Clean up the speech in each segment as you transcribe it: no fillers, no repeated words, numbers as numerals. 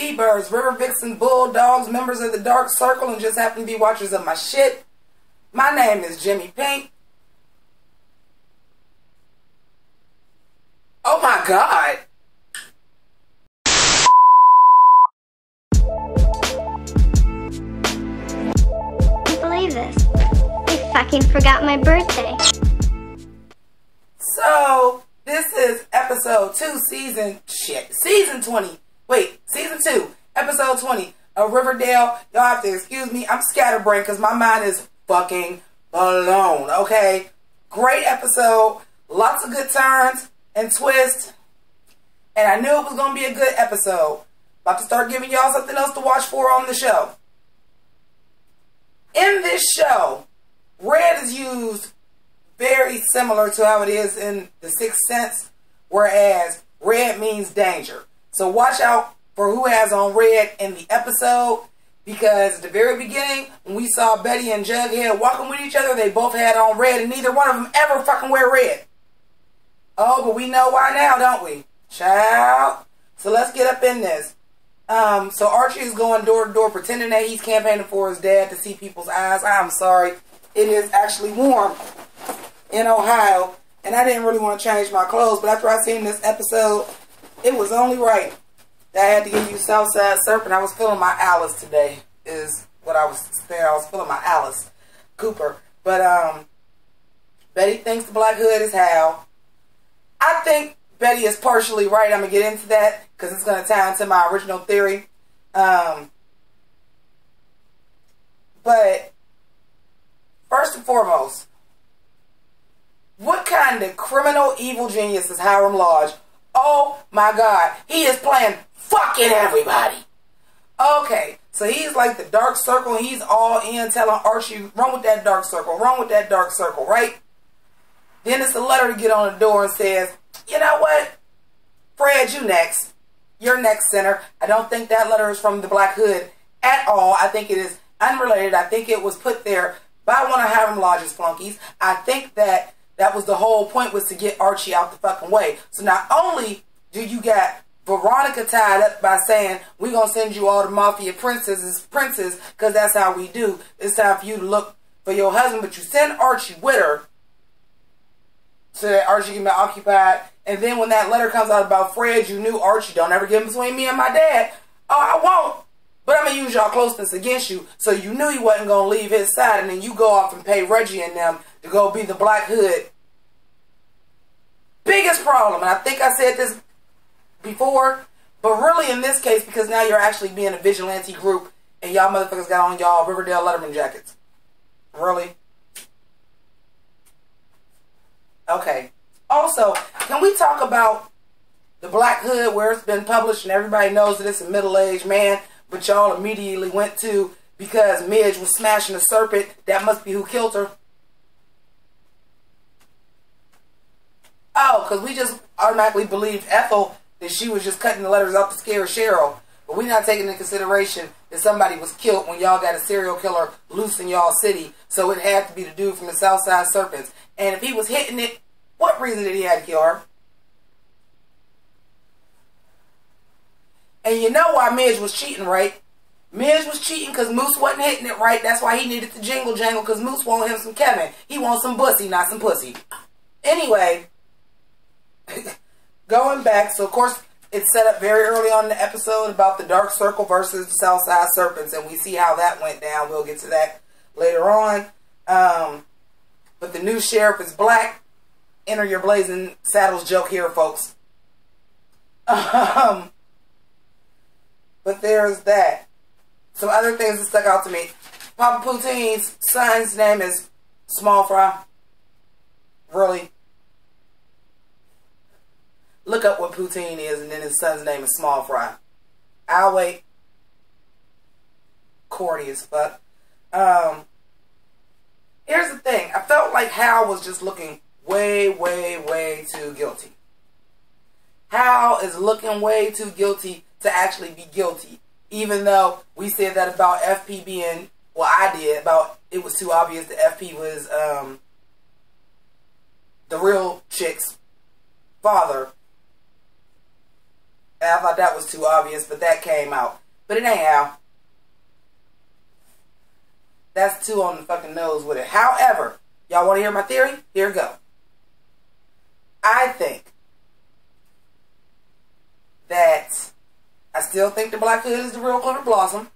T-Birds, River Vixen, Bulldogs, members of the Dark Circle, and just happen to be watchers of my shit. My name is JImmiPynk. Oh my God. I can't believe this. I fucking forgot my birthday. So, this is episode 2, season 20. Wait, season 2, episode 20 of Riverdale. Y'all have to excuse me. I'm scatterbrained because my mind is fucking blown, okay? Great episode. Lots of good turns and twists. And I knew it was going to be a good episode. About to start giving y'all something else to watch for on the show. In this show, red is used very similar to how it is in The Sixth Sense, whereas red means danger. So watch out for who has on red in the episode, because at the very beginning, when we saw Betty and Jughead walking with each other, they both had on red, and neither one of them ever fucking wear red. Oh, but we know why now, don't we? Child. So let's get up in this. So Archie is going door to door pretending that he's campaigning for his dad to see people's eyes. I'm sorry. It is actually warm in Ohio, and I didn't really want to change my clothes, but after I seen this episode, it was only right that I had to give you Southside Serpent. I was feeling my Alice today, is what I was saying. I was feeling my Alice Cooper. But Betty thinks the Black Hood is Hal. I think Betty is partially right. I'm going to get into that because it's going to tie into my original theory. But first and foremost, what kind of criminal evil genius is Hiram Lodge? Oh my God, he is playing fucking everybody. Okay, so he's like the Dark Circle. He's all in telling Archie, run with that Dark Circle, run with that Dark Circle, right? Then it's a letter to get on the door and says, you know what? Fred, you next. You're next, Center. I don't think that letter is from the Black Hood at all. I think it is unrelated. I think it was put there by one of Hiram Lodge's flunkies. I think that was the whole point, was to get Archie out the fucking way. So not only do you got Veronica tied up by saying, we're going to send you all the Mafia princes, because that's how we do. It's time for you to look for your husband, but you send Archie with her so that Archie can be occupied. And then when that letter comes out about Fred, you knew Archie, don't ever get between me and my dad. Oh, I won't. But I'm going to use y'all closeness against you. So you knew he wasn't going to leave his side, and then you go off and pay Reggie and them to go be the Black Hood. Biggest problem, and I think I said this before, but really in this case, because now you're actually being a vigilante group, and y'all motherfuckers got on y'all Riverdale Letterman jackets. Really? Okay. Also, can we talk about the Black Hood, where it's been published and everybody knows that it's a middle-aged man, but y'all immediately went to, because Midge was smashing a serpent, that must be who killed her? Oh, because we just automatically believed Ethel that she was just cutting the letters out to scare Cheryl. But we're not taking into consideration that somebody was killed when y'all got a serial killer loose in y'all city. So it had to be the dude from the Southside Serpents. And if he was hitting it, what reason did he have to kill her? And you know why Midge was cheating, right? Midge was cheating because Moose wasn't hitting it right. That's why he needed to jingle jangle, because Moose wanted him some Kevin. He wants some bussy, not some pussy. Anyway, going back, so of course it's set up very early on in the episode about the Dark Circle versus the Southside Serpents, and we see how that went down. We'll get to that later on. But the new sheriff is black. Enter your blazing saddles joke here, folks. But there's that. Some other things that stuck out to me. Papa Poutine's son's name is Small Fry. Really? Look up what poutine is, and then his son's name is Small Fry. I'll wait. Corny as fuck. Here's the thing. I felt like Hal was just looking way, way, way too guilty. Hal is looking way too guilty to actually be guilty. Even though we said that about FP being, well, I did, about it was too obvious that FP was the real chick's father. And I thought that was too obvious, but that came out. But it ain't how. That's too on the fucking nose with it. However, y'all want to hear my theory? Here we go. I think that I still think the Black Hood is the real Clifford Blossom.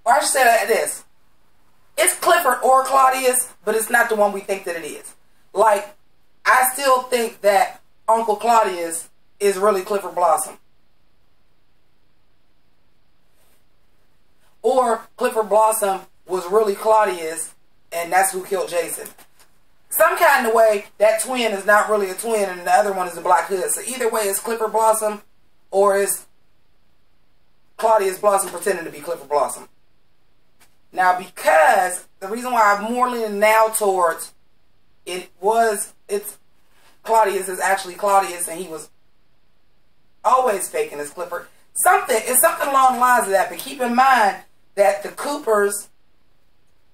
Or I should say that this. It's Clifford or Claudius, but it's not the one we think that it is. Like, I still think that Uncle Claudius is really Clifford Blossom. Or Clifford Blossom was really Claudius, and that's who killed Jason. Some kind of way, that twin is not really a twin, and the other one is the Black Hood. So either way, it's Clifford Blossom, or it's Claudius Blossom pretending to be Clifford Blossom. Now, because the reason why I'm more leaning now towards it's Claudius is actually Claudius, and he was always faking as Clifford. It's something along the lines of that. But keep in mind that the Coopers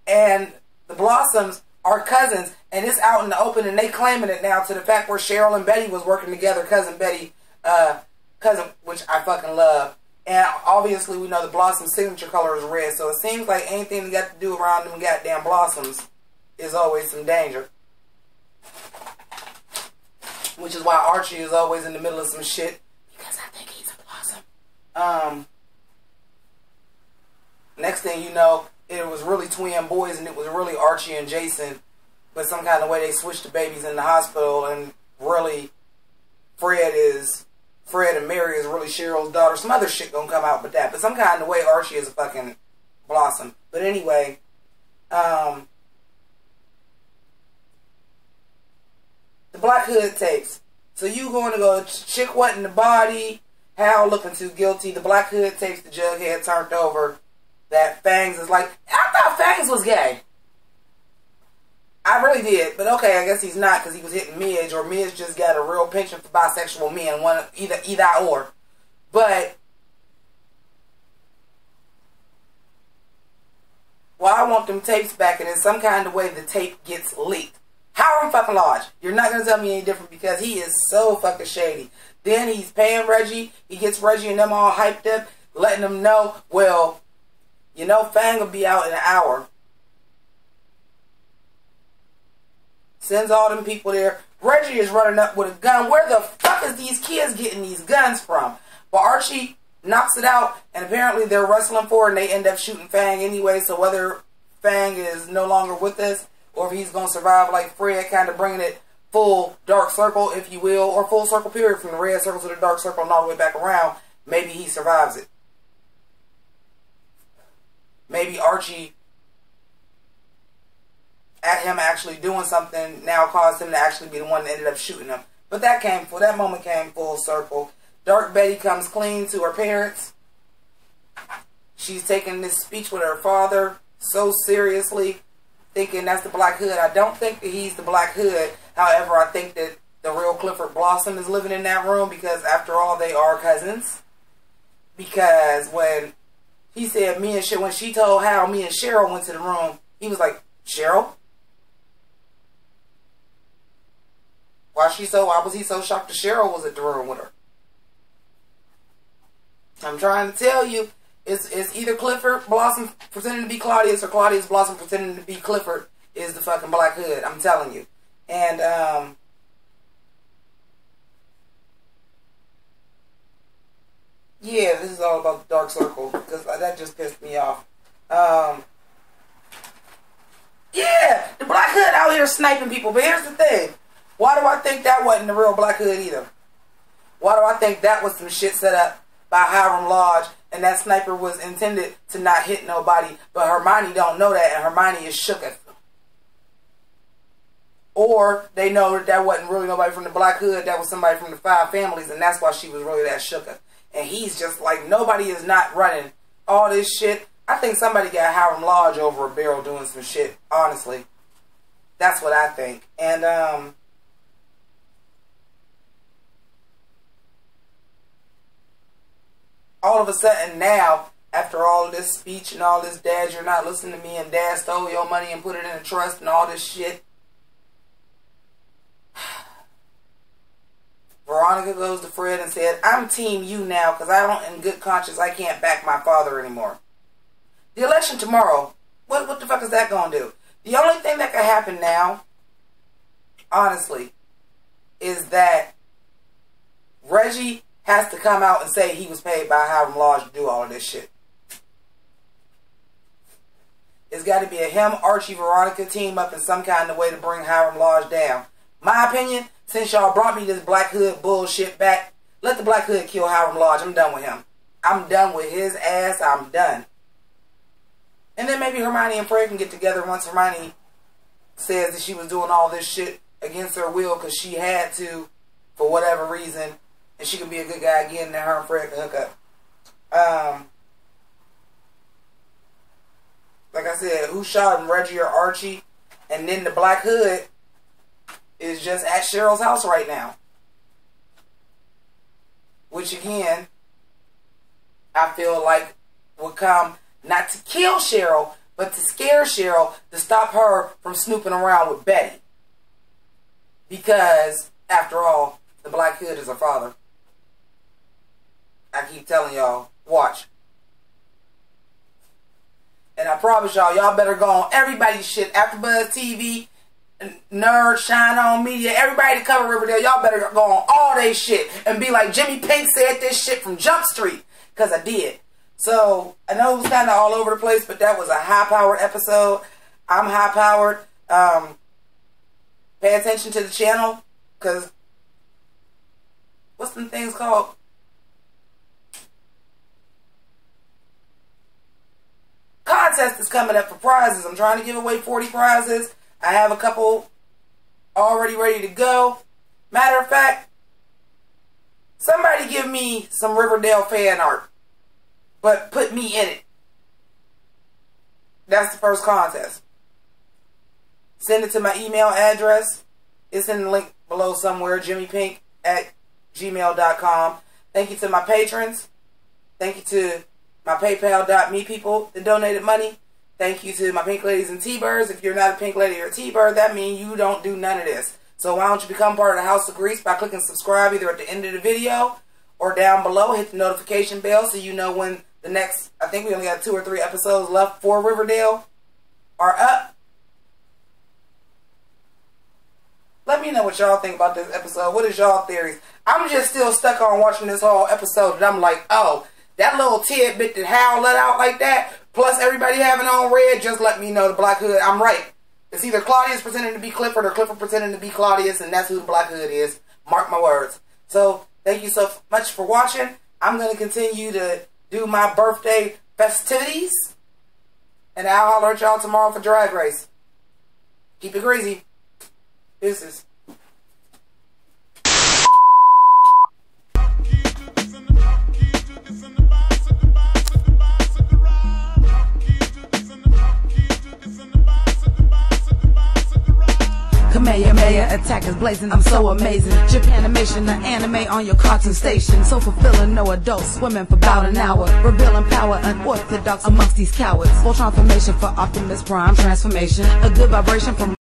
and the Blossoms are cousins, and it's out in the open, and they claiming it now to the fact where Cheryl and Betty was working together, cousin Betty, which I fucking love. And obviously we know the Blossom signature color is red, so it seems like anything that got to do around them goddamn Blossoms is always some danger. Which is why Archie is always in the middle of some shit, because I think he's a Blossom. Next thing you know, it was really twin boys, and it was really Archie and Jason, but some kind of way they switched the babies in the hospital, and really Fred and Mary is really Cheryl's daughter. Some other shit gonna come out with that, but some kind of way Archie is a fucking Blossom. But anyway, the Black Hood tapes. So you going to go, chick what in the body, Hal looking too guilty. The Black Hood tapes, the Jughead turned over. That Fangs is like, I thought Fangs was gay. I really did, but okay, I guess he's not because he was hitting Midge, or Midge just got a real penchant for bisexual men, either or. But well, I want them tapes back, and in some kind of way the tape gets leaked. Hiram fucking Lodge, you're not gonna tell me any different because he is so fucking shady. Then he's paying Reggie, he gets Reggie and them all hyped up, letting them know, well, you know, Fang will be out in an hour. Sends all them people there. Reggie is running up with a gun. Where the fuck is these kids getting these guns from? But Archie knocks it out, and apparently they're wrestling for it, and they end up shooting Fang anyway. So whether Fang is no longer with us, or if he's going to survive like Fred, kind of bringing it full dark circle, if you will, or full circle period, from the red circle to the dark circle and all the way back around, maybe he survives it. Maybe Archie, at him actually doing something, now caused him to actually be the one that ended up shooting him. But that moment came full circle. Dark Betty comes clean to her parents. She's taking this speech with her father so seriously, thinking that's the Black Hood. I don't think that he's the Black Hood. However, I think that the real Clifford Blossom is living in that room, because after all, they are cousins. Because when he said when she told Hal me and Cheryl went to the room, he was like, Cheryl? Why was he so shocked that Cheryl was at the room with her? I'm trying to tell you, it's either Clifford Blossom pretending to be Claudius, or Claudius Blossom pretending to be Clifford is the fucking Black Hood. I'm telling you. And, yeah, this is all about the Dark Circle, because that just pissed me off. Yeah, the Black Hood out here sniping people, but here's the thing. Why do I think that wasn't the real Black Hood either? Why do I think that was some shit set up by Hiram Lodge, and that sniper was intended to not hit nobody, but Hermione don't know that, and Hermione is shooketh. Or they know that wasn't really nobody from the Black Hood, that was somebody from the Five Families, and that's why she was really that shooketh. And he's just like, nobody is not running all this shit. I think somebody got Hiram Lodge over a barrel doing some shit, honestly. That's what I think. And, all of a sudden now, after all this speech and all this, Dad, you're not listening to me, and Dad stole your money and put it in a trust and all this shit. Veronica goes to Fred and said, I'm team you now because I don't, in good conscience, I can't back my father anymore. The election tomorrow, what the fuck is that going to do? The only thing that could happen now, honestly, is that Reggie has to come out and say he was paid by Hiram Lodge to do all of this shit. It's got to be a him, Archie, Veronica team up in some kind of way to bring Hiram Lodge down. My opinion, since y'all brought me this Black Hood bullshit back, let the Black Hood kill Hiram Lodge. I'm done with him. I'm done with his ass. I'm done. And then maybe Hermione and Fred can get together once Hermione says that she was doing all this shit against her will because she had to for whatever reason, and she can be a good guy again, and then her and Fred can hook up. Like I said, who shot him, Reggie or Archie? And then the Black Hood is just at Cheryl's house right now. Which again, I feel like would come not to kill Cheryl, but to scare Cheryl to stop her from snooping around with Betty. Because, after all, the Black Hood is her father. I keep telling y'all, watch. And I promise y'all, y'all better go on everybody's shit. AfterBuzz TV, Nerd, Shine On Media, everybody to cover Riverdale, y'all better go on all they shit and be like JImmiPynk said this shit from Jump Street. Because I did. So, I know it was kind of all over the place, but that was a high-powered episode. I'm high-powered. Pay attention to the channel, because what's them things called? Contest is coming up for prizes. I'm trying to give away 40 prizes. I have a couple already ready to go. Matter of fact, somebody give me some Riverdale fan art, but put me in it. That's the first contest. Send it to my email address. It's in the link below somewhere, JImmiPynk@gmail.com. Thank you to my patrons. Thank you to my PayPal.me people that donated money. Thank you to my Pink Ladies and T-Birds. If you're not a Pink Lady or a T-Bird, that means you don't do none of this. So why don't you become part of the House of Grease by clicking subscribe either at the end of the video or down below. Hit the notification bell so you know when the next, I think we only got 2 or 3 episodes left for Riverdale, are up. Let me know what y'all think about this episode. What is y'all theories? I'm just still stuck on watching this whole episode and I'm like, oh, that little tidbit that Hal let out like that, plus everybody having on red, just let me know the Black Hood. I'm right. It's either Claudius pretending to be Clifford or Clifford pretending to be Claudius, and that's who the Black Hood is. Mark my words. So, thank you so much for watching. I'm going to continue to do my birthday festivities, and I'll holler at y'all tomorrow for Drag Race. Keep it greasy. Deuces. Kamehameha attack is blazing, I'm so amazing. Japanimation, the anime on your cartoon station. So fulfilling, no adults swimming for about an hour. Revealing power, unorthodox amongst these cowards. Full transformation for Optimus Prime transformation. A good vibration from